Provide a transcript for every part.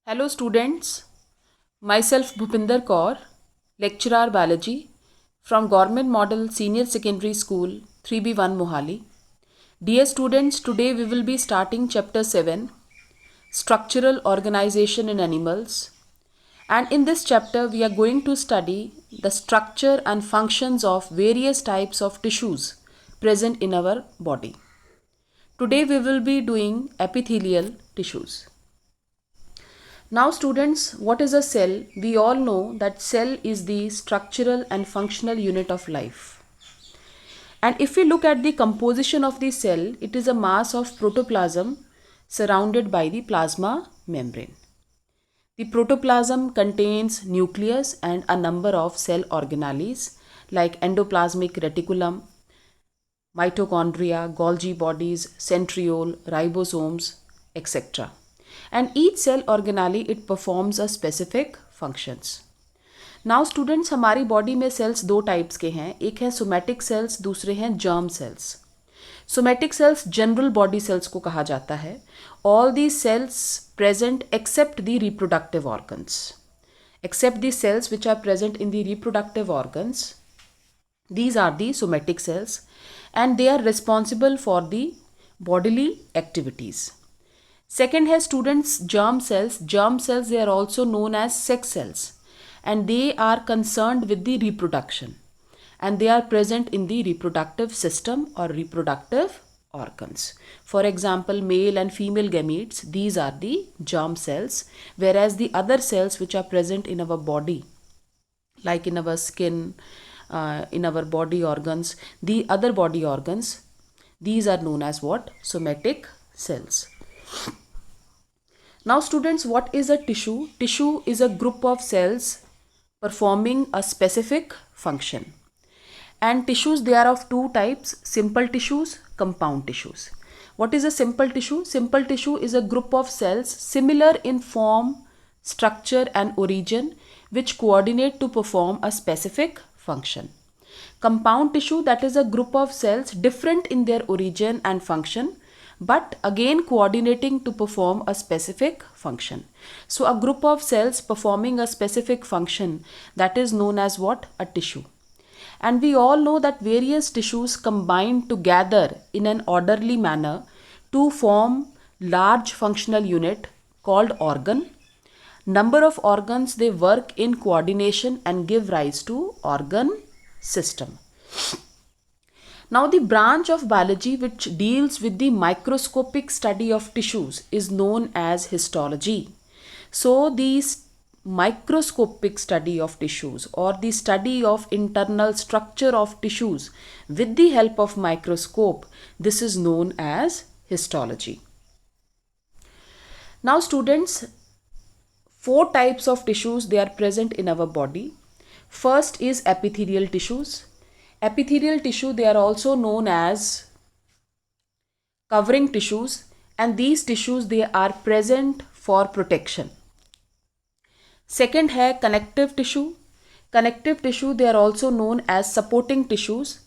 Hello students, myself Bhupinder Kaur, lecturer biology from Government Model Senior Secondary School 3B1 Mohali. Dear students, today we will be starting chapter 7, Structural Organization in Animals. And in this chapter we are going to study the structure and functions of various types of tissues present in our body. Today we will be doing epithelial tissues. Now students, what is a cell? We all know that cell is the structural and functional unit of life. And if we look at the composition of the cell, it is a mass of protoplasm surrounded by the plasma membrane. The protoplasm contains nucleus and a number of cell organelles like endoplasmic reticulum, mitochondria, Golgi bodies, centriole, ribosomes, etc. And each cell organelle it performs a specific functions. Now students हमारी body में cells दो types के हैं, एक है somatic cells, दूसरे हैं germ cells. Somatic cells general body cells को कहा जाता है. All the cells present except the reproductive organs, except the cells which are present in the reproductive organs. These are the somatic cells and they are responsible for the bodily activities. Second है students germ cells. Germ cells, they are also known as sex cells and they are concerned with the reproduction and they are present in the reproductive system or reproductive organs. For example, male and female gametes, these are the germ cells, whereas the other cells which are present in our body, like in our skin, in our body organs, the other body organs, these are known as what? Somatic cells. Now students, what is a tissue? Tissue is a group of cells performing a specific function. And tissues, they are of two types, simple tissues, compound tissues. What is a simple tissue? Simple tissue is a group of cells similar in form, structure and origin which coordinate to perform a specific function. Compound tissue, that is a group of cells different in their origin and function but again coordinating to perform a specific function. So a group of cells performing a specific function, that is known as what? A tissue. And we all know that various tissues combine together in an orderly manner to form large functional unit called organ. Number of organs, they work in coordination and give rise to organ system. Now the branch of biology which deals with the microscopic study of tissues is known as histology. So the microscopic study of tissues or the study of internal structure of tissues with the help of microscope, this is known as histology. Now students, four types of tissues they are present in our body. First is epithelial tissues. Epithelial tissue, they are also known as covering tissues and these tissues they are present for protection. Second है connective tissue. Connective tissue, they are also known as supporting tissues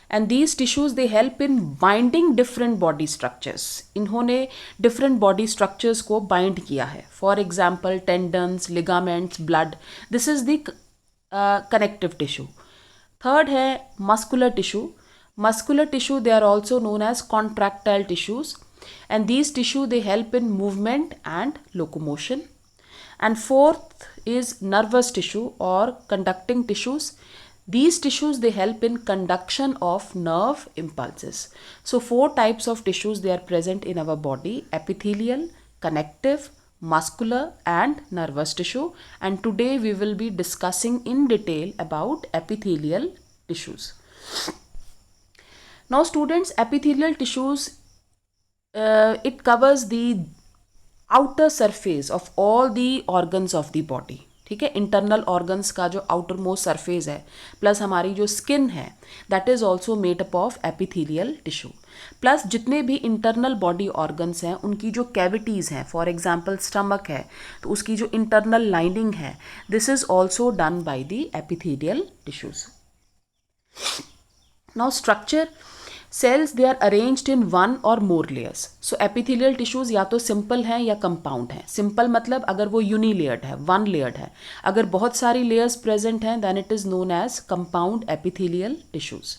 and these tissues they help in binding different body structures. इन्होंने different body structures को bind किया है. For example, tendons, ligaments, blood. This is the connective tissue. Third है muscular tissue. Muscular tissue, they are also known as contractile tissues and these tissue they help in movement and locomotion. And fourth is nervous tissue or conducting tissues. These tissues they help in conduction of nerve impulses. So four types of tissues they are present in our body: epithelial, connective, muscular and nervous tissue. And today we will be discussing in detail about epithelial tissues. Now students, epithelial tissues, it covers the outer surface of all the organs of the body. ठीक है, internal organs का जो outer most surface है plus हमारी जो skin है that is also made up of epithelial tissue plus जितने भी इंटरनल बॉडी ऑर्गन्स हैं उनकी जो कैविटीज़ हैं, फॉर एग्जांपल स्टमक है तो उसकी जो इंटरनल लाइनिंग है this is also done by the epithelial tissues. Now structure cells they are arranged in one और more layers. So epithelial tissues या तो सिंपल हैं या कंपाउंड हैं. सिंपल मतलब अगर वो यूनिलेयर्ड है, वन लेयर्ड है. अगर बहुत सारी लेयर्स प्रेजेंट हैं then it is known as compound epithelial tissues.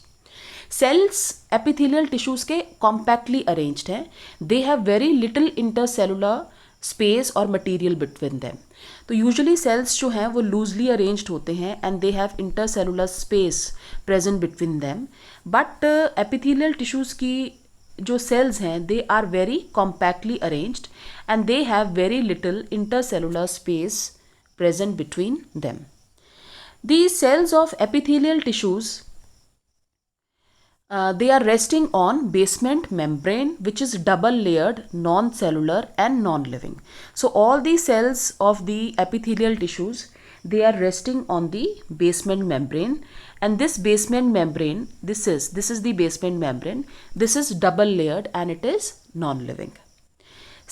Cells epithelial tissues के कॉम्पैक्टली अरेंज्ड हैं. They have very little intercellular space और मटीरियल बिटवीन देम. तो यूजुअली सेल्स जो हैं वो लूजली अरेंज्ड होते हैं and they have intercellular space present between them. But epithelial tissues की जो सेल्स हैं they are very compactly arranged and they have very little intercellular space present between them. The cells of epithelial tissues they are resting on basement membrane which is double layered, non-cellular and non-living. So all the cells of the epithelial tissues, they are resting on the basement membrane, and this basement membrane, this is the basement membrane, this is double layered and it is non-living.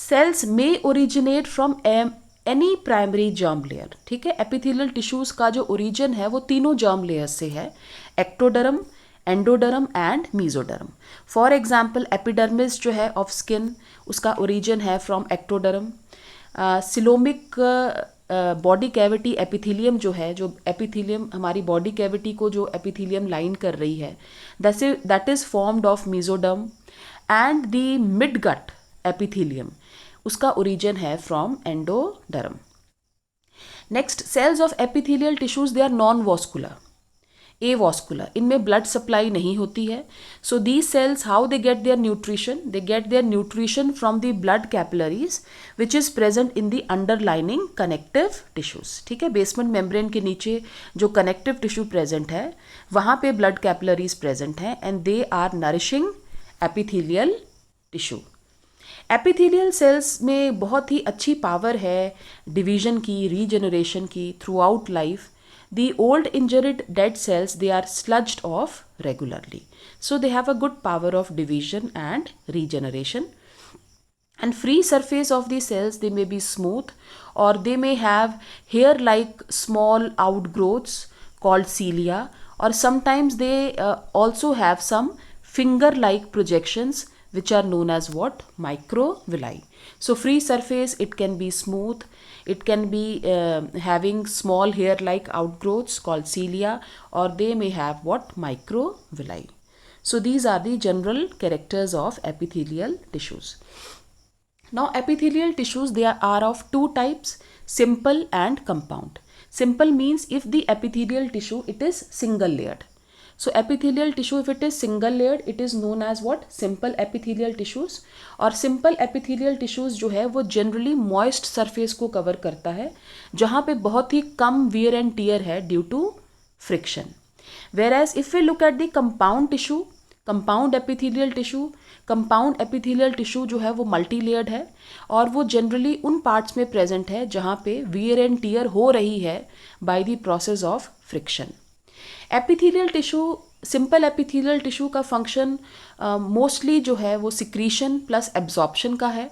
Cells may originate from any primary germ layer. ठीक है, epithelial tissues का जो origin है वो तीनों germ layers से है, ectoderm, endoderm and mesoderm. For example epidermis जो है ऑफ स्किन उसका ओरिजिन है from ectoderm. Coelomic body cavity epithelium जो है, जो एपिथेलियम हमारी बॉडी कैविटी को जो एपिथेलियम लाइन कर रही है, that is formed of mesoderm. And the mid gut epithelium उसका ओरिजिन है from endoderm. Next, cells of epithelial tissues they are non vascular, avascular. इनमें ब्लड सप्लाई नहीं होती है. So these cells how they get their nutrition, they get their nutrition from the blood capillaries which is present in the underlining connective tissues. ठीक है, basement membrane के नीचे जो connective tissue present है वहाँ पे ब्लड कैपिलरीज प्रेजेंट हैं and they are nourishing epithelial tissue. Epithelial cells में बहुत ही अच्छी पावर है डिवीजन की, रीजनरेशन की through out life. The old injured dead cells, they are sludged off regularly. So they have a good power of division and regeneration. And free surface of the cells, they may be smooth or they may have hair-like small outgrowths called cilia, or sometimes they also have some finger-like projections which are known as what? Microvilli. So free surface, it can be smooth, it can be having small hair-like outgrowths called cilia, or they may have what? Microvilli. So these are the general characters of epithelial tissues. Now epithelial tissues, they are of two types, simple and compound. Simple means if the epithelial tissue, it is single layered. So epithelial tissue, if it is single layered, it is known as what? Simple epithelial tissues. और simple epithelial tissues जो है वो generally moist surface को cover करता है जहाँ पे बहुत ही कम wear and tear है due to friction. Whereas if we look at the compound tissue, compound epithelial epithelial tissue जो है वो multi layered है और वो generally उन parts में present है जहाँ पे wear and tear हो रही है by the process of friction. Epithelial tissue, simple epithelial tissue का फंक्शन मोस्टली जो है वो सिक्रीशन प्लस एब्जॉर्प्शन का है.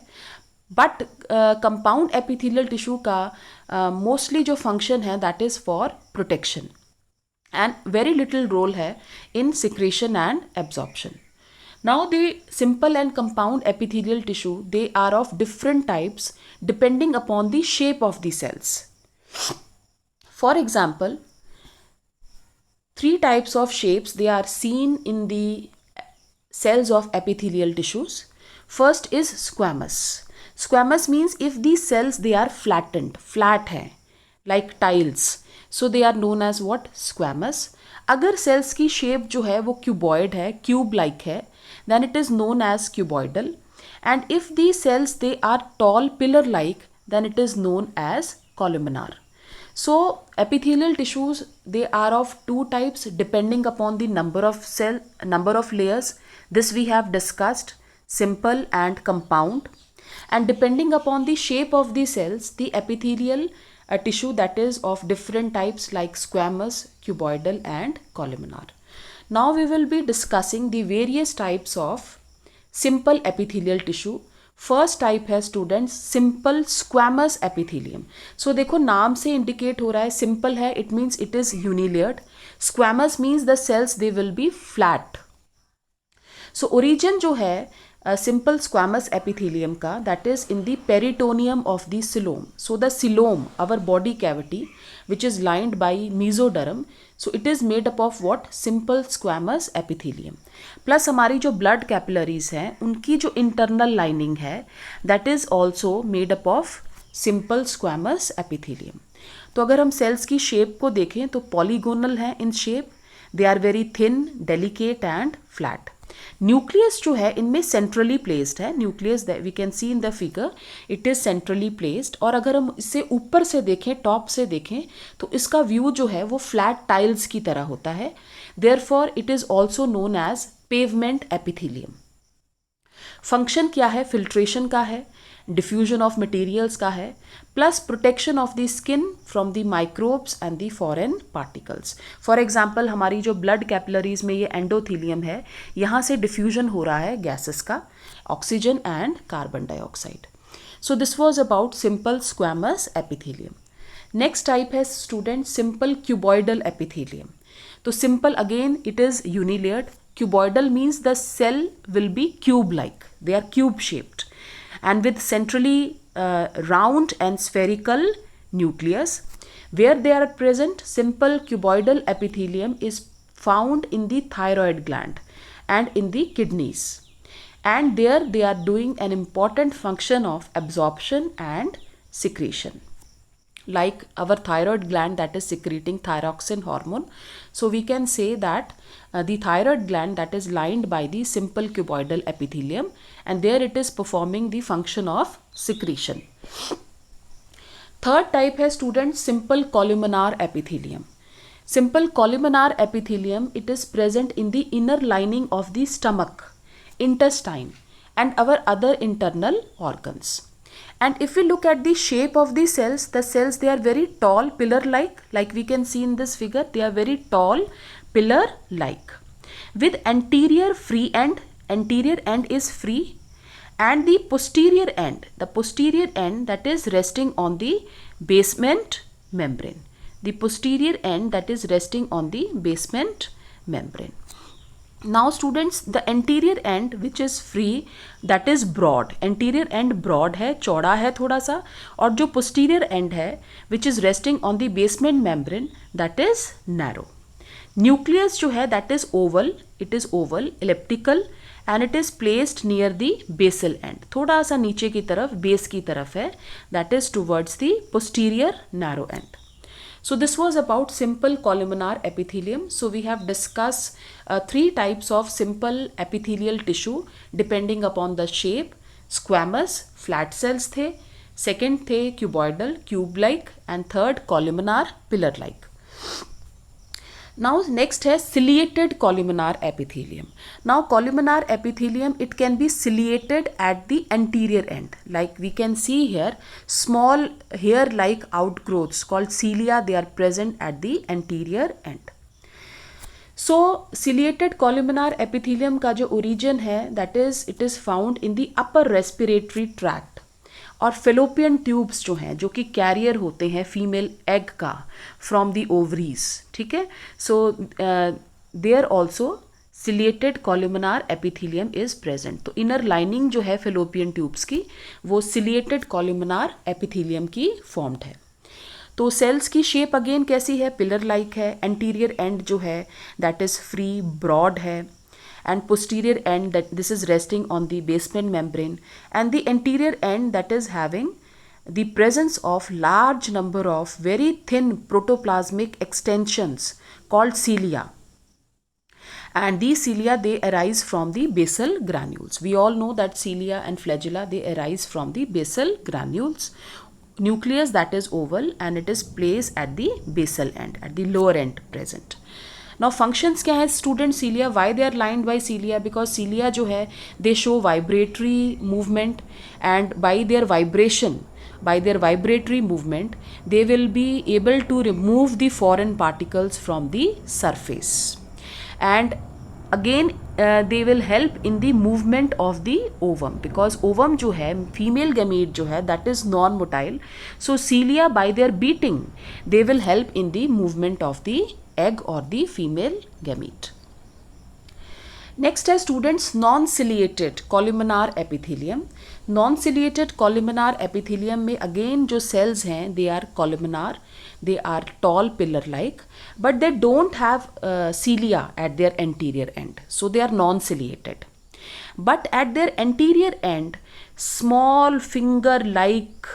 बट कंपाउंड एपिथेलियल टिश्यू का मोस्टली जो फंक्शन है that is for protection and very little role है in secretion and absorption. Now the simple and compound epithelial tissue, they are of different types depending upon the shape of the cells. For example, three types of shapes they are seen in the cells of epithelial tissues. First is squamous. Squamous means if these cells they are flattened, flat hai like tiles, so they are known as what? Squamous. अगर cells की shape जो है वो cuboid है, cube like है, then it is known as cuboidal. And if these cells they are tall pillar like, then it is known as columnar. So epithelial tissues, they are of two types depending upon the number of layers. This we have discussed, simple and compound. And depending upon the shape of the cells, the epithelial tissue that is of different types like squamous, cuboidal and columnar. Now we will be discussing the various types of simple epithelial tissue. First type है students simple squamous epithelium. So देखो नाम से indicate हो रहा है, simple है it means it is unilayered. Squamous means the cells they will be flat. So origin जो है सिंपल स्क्वामस एपिथेलियम का, that is in the peritoneum of the coelom. So the coelom, our body cavity, which is lined by mesoderm, so it is made up of what? Simple squamous epithelium. Plus हमारी जो blood capillaries हैं उनकी जो internal lining है that is also made up of simple squamous epithelium. तो अगर हम cells की shape को देखें तो polygonal है in shape, they are very thin, delicate and flat. Nucleus जो है इनमें सेंट्रली प्लेस्ड है. Nucleus we can see in the figure, it is centrally placed. और अगर हम इससे ऊपर से देखें, टॉप से देखें, तो इसका व्यू जो है वो फ्लैट टाइल्स की तरह होता है. Therefore it is also known as pavement epithelium. Function क्या है? फिल्ट्रेशन का है, डिफ्यूजन ऑफ मटेरियल्स का है, plus protection of the skin from the microbes and the foreign particles. For example हमारी जो ब्लड कैपिलरीज में ये एंडोथीलियम है, यहाँ से डिफ्यूजन हो रहा है गैसेस का, oxygen and carbon dioxide. So this was about simple squamous epithelium. Next type है स्टूडेंट सिंपल क्यूबॉइडल एपिथेलियम. तो simple again it is unilayered. Cuboidal means the cell will be cube-like. They are cube-shaped and with centrally round and spherical nucleus. Where they are present, simple cuboidal epithelium is found in the thyroid gland and in the kidneys. And there they are doing an important function of absorption and secretion. Like our thyroid gland that is secreting thyroxine hormone. So we can say that the thyroid gland that is lined by the simple cuboidal epithelium, and there it is performing the function of secretion. Third type है student simple columnar epithelium. Simple columnar epithelium, it is present in the inner lining of the stomach, intestine and our other internal organs. And if we look at the shape of the cells they are very tall, pillar-like we can see in this figure. They are very tall, pillar-like, with anterior end is free, and the posterior end that is resting on the basement membrane. The posterior end that is resting on the basement membrane. Now students, the anterior end which is free, that is broad. Anterior end broad है, चौड़ा है थोड़ा सा, और जो posterior end है which is resting on the basement membrane, that is narrow. Nucleus जो है that is oval, it is oval, elliptical and it is placed near the basal end. थोड़ा सा नीचे की तरफ, base की तरफ है, that is towards the posterior narrow end. So this was about simple columnar epithelium. So we have discussed three types of simple epithelial tissue depending upon the shape. Squamous, flat cells थे, second थे cuboidal, cube-like, and third columnar, pillar-like. Now next है ciliated columnar epithelium. Now columnar epithelium, it can be ciliated at the anterior end. Like we can see here, small hair-like outgrowths called cilia, they are present at the anterior end. So ciliated columnar epithelium का जो origin है, that is it is found in the upper respiratory tract. और fallopian tubes जो हैं, जो कि carrier होते हैं फीमेल एग का फ्रॉम द ओवरीज, ठीक है. So there also ciliated columnar epithelium is present. तो इनर लाइनिंग जो है फेलोपियन ट्यूब्स की, वो सिलिएटेड कॉलुमिनार एपिथेलियम की फॉर्म्ड है. तो सेल्स की शेप अगेन कैसी है? पिलर लाइक है. एंटीरियर एंड जो है दैट इज फ्री, ब्रॉड है, and posterior end that this is resting on the basement membrane, and the anterior end that is having the presence of large number of very thin protoplasmic extensions called cilia, and these cilia they arise from the basal granules. We all know that cilia and flagella they arise from the basal granules. Nucleus that is oval and it is placed at the basal end, at the lower end present. Now functions क्या है student? cilia, why they are lined by cilia? Because cilia जो है they show vibratory movement, and by their vibratory movement they will be able to remove the foreign particles from the surface, and again they will help in the movement of the ovum, because ovum जो है female gamete जो है that is non-motile. So cilia by their beating they will help in the movement of the egg or the female gamete. Next है students non ciliated columnar epithelium. Non ciliated columnar epithelium में again जो cells हैं they are columnar, they are tall pillar like, but they don't have cilia at their anterior end, so they are non ciliated. But at their anterior end, small finger like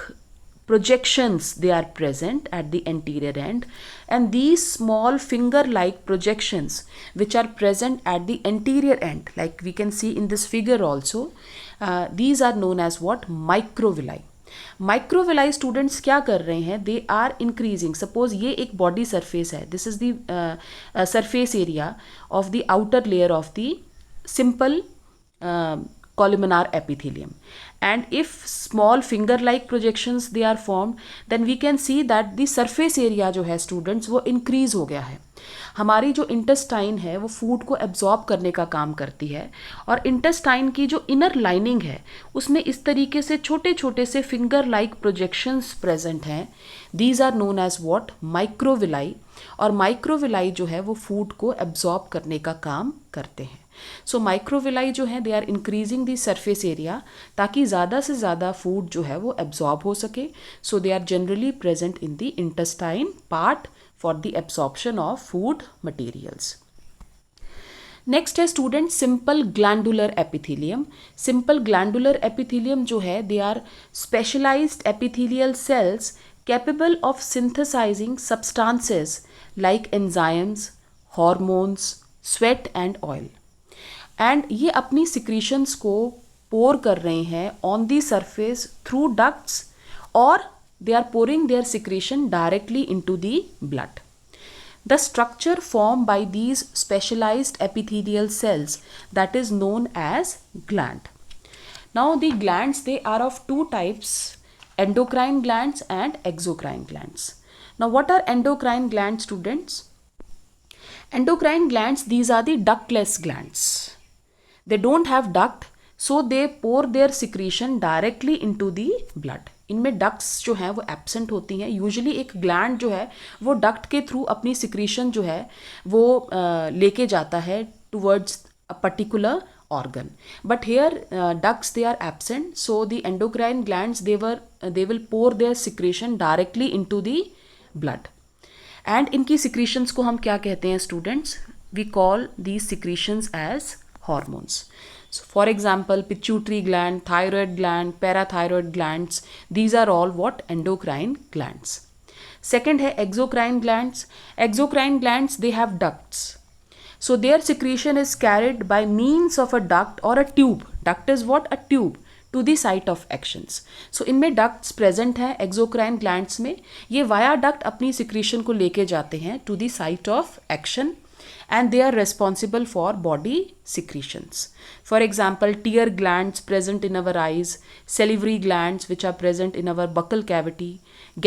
projections they are present at the anterior end, and these small finger like projections which are present at the anterior end, like we can see in this figure also, these are known as what? Microvilli. Microvilli students क्या कर रहे हैं? They are increasing. Suppose ये एक body surface है, this is the surface area of the outer layer of the simple columnar epithelium, and if small finger like projections they are formed, then we can see that the surface area जो है students वो increase हो गया है. हमारी जो intestine है वो फूड को एब्जॉर्ब करने का काम करती है, और इंटेस्टाइन की जो इनर लाइनिंग है उसमें इस तरीके से छोटे छोटे से फिंगर लाइक प्रोजेक्शंस प्रेजेंट हैं. These are known as what? Microvilli. और माइक्रोविलाई जो है वो फूड को एब्जॉर्ब करने का काम करते हैं. सो माइक्रोविलाई जो है they are increasing the surface area ताकि ज़्यादा से ज़्यादा फूड जो है वो एब्जॉर्ब हो सके. So they are generally present in the intestine part for the absorption of food materials. Next है student simple glandular epithelium. Simple glandular epithelium जो है they are specialized epithelial cells capable of synthesizing substances like enzymes, hormones, sweat and oil. And ये अपनी secretions को pour कर रहे हैं on the surface through ducts, or they are pouring their secretion directly into the blood. The structure formed by these specialized epithelial cells that is known as gland. Now the glands, they are of two types, endocrine glands and exocrine glands. Now what are endocrine glands, students? Endocrine glands, these are the ductless glands. They don't have duct, so they pour their secretion directly into the blood. इनमें ducts जो हैं वो absent होती हैं. Usually एक gland जो है वो डक्ट के थ्रू अपनी सिक्रीशन जो है वो लेके जाता है towards a particular organ, but here ducts they are absent, so the endocrine glands they will pour their secretion directly into the blood. And इनकी secretions को हम क्या कहते हैं students? We call these secretions as hormones. So for example, pituitary gland, thyroid gland, parathyroid glands, these are all what? Endocrine glands. Second है exocrine glands. Exocrine glands, they have ducts. So their secretion is carried by means of a duct or a tube. Duct is what? A tube to the site of actions. So इनमें ducts present हैं exocrine glands में. ये via duct अपनी secretion को लेके जाते हैं to the site of action, and they are responsible for body secretions. For example, tear glands present in our eyes, salivary glands which are present in our buccal cavity,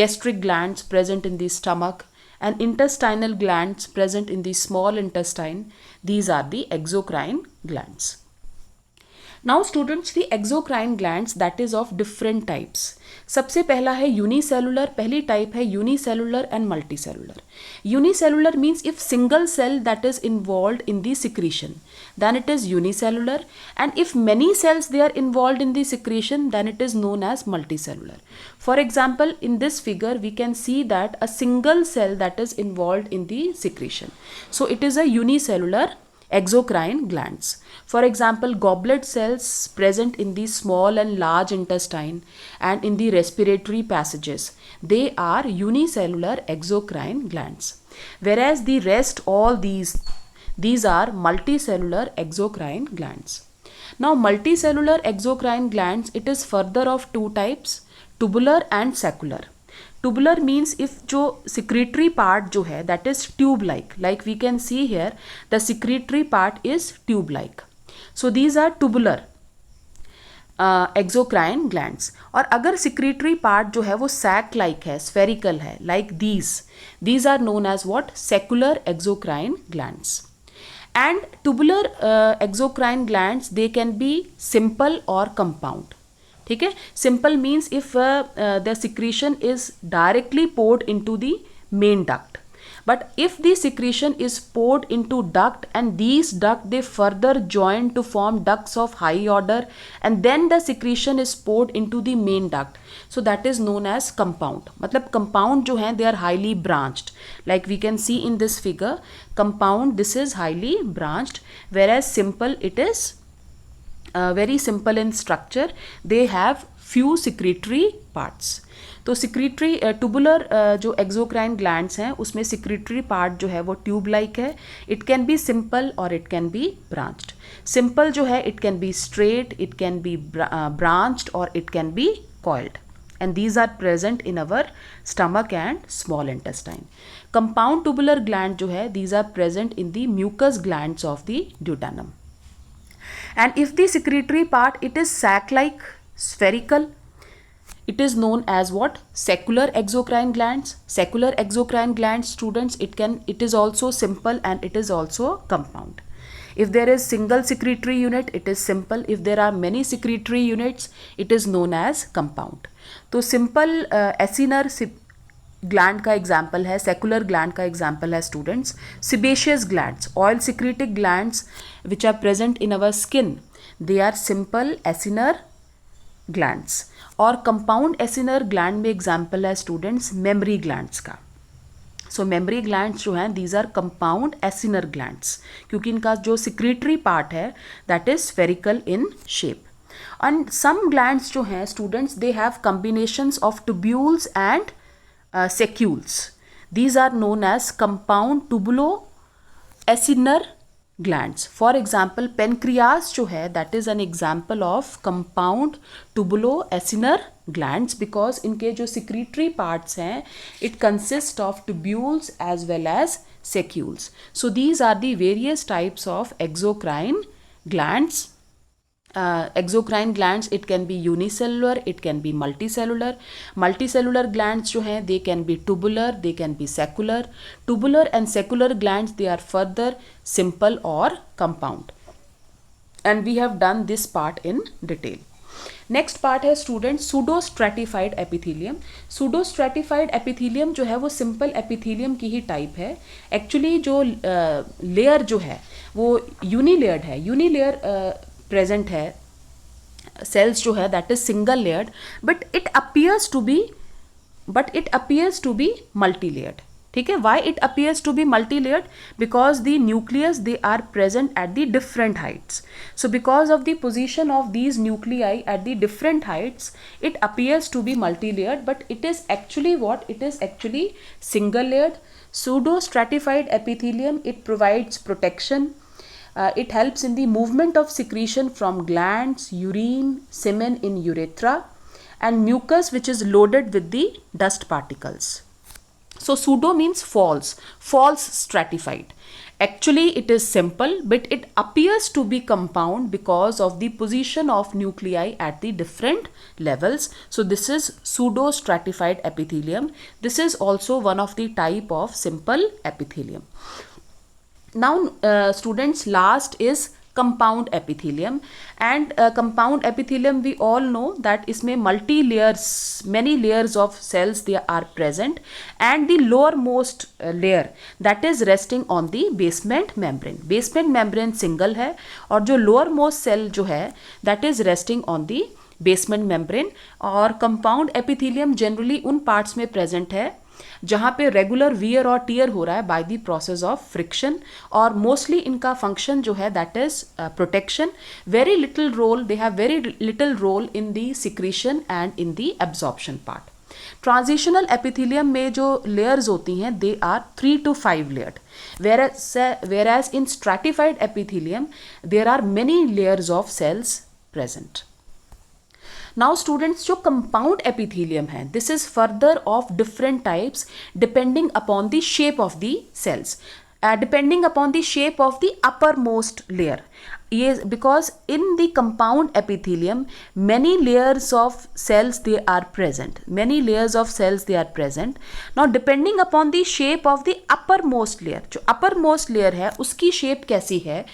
gastric glands present in the stomach, and intestinal glands present in the small intestine. These are the exocrine glands. Now students, the exocrine glands, that is of different types. सबसे पहला है unicellular. पहली type है unicellular and multicellular. Unicellular means if single cell that is involved in the secretion, then it is unicellular, and if many cells they are involved in the secretion, then it is known as multicellular. For example, in this figure we can see that a single cell that is involved in the secretion, so it is a unicellular exocrine glands. For example, goblet cells present in the small and large intestine and in the respiratory passages, they are unicellular exocrine glands. Whereas the rest, all these are multicellular exocrine glands. Now multicellular exocrine glands, it is further of two types, tubular and saccular. Tubular means if जो secretory part जो है that is tube like we can see here, the secretory part is tube like. So these are tubular exocrine glands. और अगर secretory part जो है वो sac like है, spherical है, like these are known as what? Saccular exocrine glands. And tubular exocrine glands, they can be simple or compound. ठीक है. Simple means if the secretion is directly poured into the main duct. But if the secretion is poured into duct and these duct they further join to form ducts of high order and then the secretion is poured into the main duct, so that is known as compound. मतलब compound जो हैं they are highly branched, like we can see in this figure. Compound, this is highly branched, whereas simple, it is very simple in structure. They have few secretory parts. तो secretory tubular जो exocrine glands हैं उसमें secretory part जो है वो tube like है. It can be simple और it can be branched. Simple जो है it can be straight, it can be branched और it can be coiled, and these are present in our stomach and small intestine. Compound tubular gland जो है these are present in the mucous glands of the duodenum. And if the secretory part it is sac like, spherical, it is known as what? Secular exocrine glands. Secular exocrine glands, students, it is also simple and it is also compound. If there is single secretory unit, it is simple. If there are many secretory units, it is known as compound. तो simple acinar gland का example है, saccular gland का example है students. Sebaceous glands, oil secreting glands which are present in our skin, they are simple acinar glands. और compound acinar gland में example है students mammary glands का. So mammary glands जो हैं these are compound acinar glands, क्योंकि इनका जो secretory part है that is spherical in shape. And some glands जो हैं students they have combinations of tubules and sacules. These are known as compound tubulo-acinar glands. For example, pancreas जो है that is an example of compound tubulo-acinar glands because इनके जो secretory parts हैं it consists of tubules as well as sacules. So these are the various types of exocrine glands. Exocrine glands it can be unicellular, it can be multicellular. Multicellular glands जो हैं they can be tubular, they can be secular. Tubular and secular glands they are further simple or compound, and we have done this part in detail. Next part है student pseudo stratified epithelium. Pseudo stratified epithelium जो है वो simple epithelium की ही type है. Actually जो layer जो है वो यूनिलेयर्ड है. यूनिलेयर प्रेजेंट है सेल्स जो है that is single layered but it appears to be multi layered. ठीक है, why it appears to be multi layered? Because the nucleus they are present at the different heights. So because of the position of these nuclei at the different heights it appears to be multi layered but it is actually what? It is actually single layered. Pseudo stratified epithelium it provides protection. It helps in the movement of secretion from glands, urine, semen in urethra and mucus which is loaded with the dust particles. So pseudo means false stratified. Actually it is simple but it appears to be compound because of the position of nuclei at the different levels. So this is pseudo stratified epithelium. This is also one of the type of simple epithelium. Now students, last is compound epithelium and compound epithelium we all know that इसमें many layers of cells they are present and the lowermost layer that is resting on the basement membrane. Basement membrane single है और जो lowermost cell जो है that is resting on the basement membrane. और compound epithelium generally उन parts में present है जहाँ पे रेगुलर वियर और टीयर हो रहा है by the process of friction. और मोस्टली इनका फंक्शन जो है that is protection. Very little role, they have very little role in the secretion and in the absorption part. Transitional epithelium में जो लेयर्स होती हैं they are 3 to 5 layered, whereas in stratified epithelium there are many layers of cells present. Now students जो compound epithelium है this is further of different types depending upon the shape of the cells, depending upon the shape of the upper most layer. ये because in the compound epithelium many layers of cells they are present, now depending upon the shape of the uppermost layer, जो uppermost layer है उसकी shape कैसी है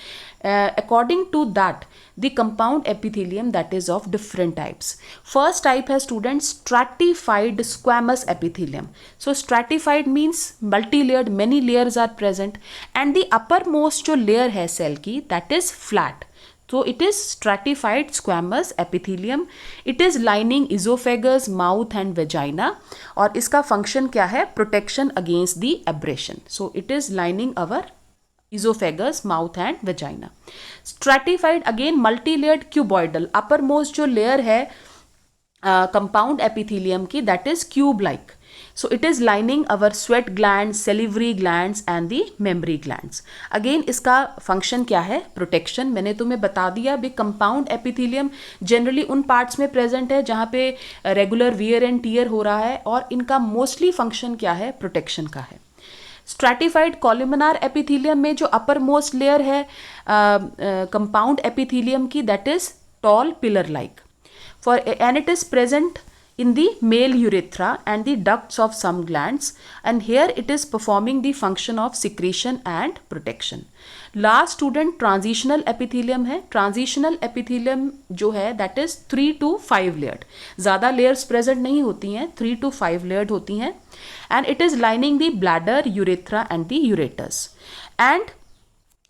According to that, the compound epithelium that is of different types. First type है students stratified squamous epithelium. So stratified means multi-layered, many layers are present, and the uppermost जो layer है cell की that is flat. So it is stratified squamous epithelium. It is lining esophagus, mouth and vagina. और इसका function क्या है? Protection against the abrasion. So it is lining our esophagus, mouth and vagina. Stratified again multi-layered cuboidal. Uppermost जो layer है compound epithelium की that is cube-like. So it is lining our sweat glands, salivary glands and the mammary glands. Again इसका function क्या है? Protection. मैंने तुम्हें बता दिया भी compound epithelium generally उन parts में present है जहाँ पे regular wear and tear हो रहा है और इनका mostly function क्या है? Protection का है. स्ट्रैटिफाइड कॉलमनार एपिथेलियम में जो अपर मोस्ट लेयर है कंपाउंड एपिथेलियम की that is tall pillar like for and it is present in the male urethra and the ducts of some glands, and here it is performing the function of secretion and protection. Last student transitional epithelium है. Transitional epithelium जो है that is 3 to 5 layered. ज़्यादा layers present नहीं होती हैं, 3 to 5 layered होती हैं, and it is lining the bladder, urethra and the ureters, and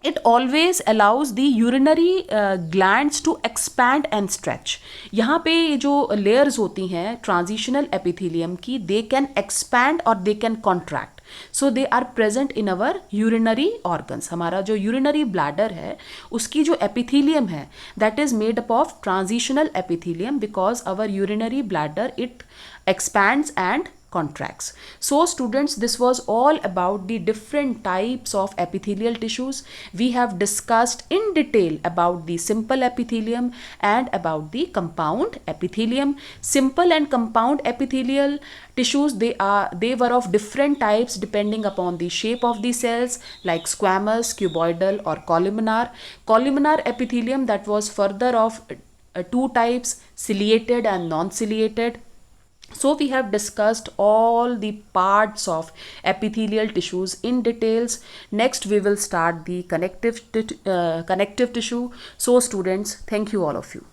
it always allows the urinary glands to expand and stretch. यहाँ पे जो layers होती हैं transitional epithelium की they can expand or they can contract. So they are present in our urinary organs. हमारा जो urinary bladder है उसकी जो epithelium है that is made up of transitional epithelium because our urinary bladder it expands and contracts. So students, this was all about the different types of epithelial tissues. We have discussed in detail about the simple epithelium and about the compound epithelium. Simple and compound epithelial tissues, they were of different types depending upon the shape of the cells like squamous, cuboidal or columnar. Columnar epithelium that was further of two types, ciliated and non-ciliated. So we have discussed all the parts of epithelial tissues in details. Next we will start the connective tissue. So students, thank you all of you.